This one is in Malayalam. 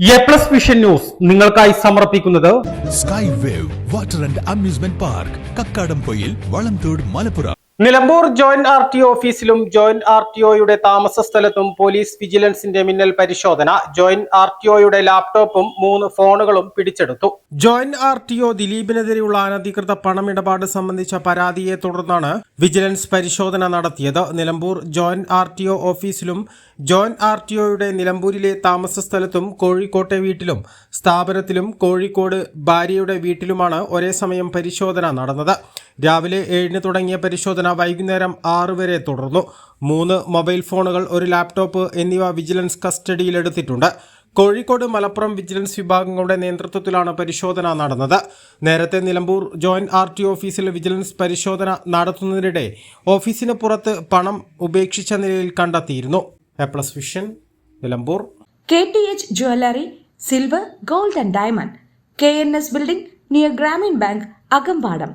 എ+ വിഷൻ ന്യൂസ് നിങ്ങൾക്കായി സമർപ്പിക്കുന്നത് sky wave water and amusement park Kakkadampoyil Valamthode Malappuram. Nilambur joint RTO ഓഫീസിലും ജോയിന്റ് RTOയുടെ താമസ സ്ഥലത്തും പോലീസ് വിജിലൻസിന്റെ മിന്നൽ പരിശോധന. ജോയിന്റ് RTOയുടെ ലാപ്ടോപ്പും 3 ഫോണുകളും പിടിച്ചെടുത്തു. ജോയിന്റ് RTO ദിലീപിനെതിരെയുള്ള അനധികൃത പണമിടപാട് സംബന്ധിച്ച പരാതിയെ തുടർന്നാണ് വിജിലൻസ് പരിശോധന നടത്തിയത്. നിലമ്പൂർ ജോയിന്റ് RTO ഓഫീസിലും ജോയിന്റ് RTOയുടെ നിലമ്പൂരിലെ താമസ സ്ഥലത്തും കോഴിക്കോട്ടെ വീട്ടിലും സ്ഥാപനത്തിലും കോഴിക്കോട് ഭാര്യയുടെ വീട്ടിലുമാണ് ഒരേ സമയം പരിശോധന നടന്നത്. രാവിലെ 7-ന് തുടങ്ങിയ പരിശോധന വൈകുന്നേരം 6 വരെ തുടർന്നു. 3 മൊബൈൽ ഫോണുകൾ, 1 ലാപ്ടോപ്പ് എന്നിവ വിജിലൻസ് കസ്റ്റഡിയിലെടുത്തിട്ടുണ്ട്. കോഴിക്കോട്, മലപ്പുറം വിജിലൻസ് വിഭാഗങ്ങളുടെ നേതൃത്വത്തിലാണ് പരിശോധന നടന്നത്. നേരത്തെ നിലമ്പൂർ ജോയിന്റ് RTO ഓഫീസിൽ വിജിലൻസ് പരിശോധന നടത്തുന്നതിനിടെ ഓഫീസിന് പുറത്ത് പണം ഉപേക്ഷിച്ച നിലയിൽ കണ്ടെത്തിയിരുന്നു. A+ vision Nilambur. KTH Jewelry, Silver, Gold and Diamond, KNS Building near Grameen Bank, Agampadam.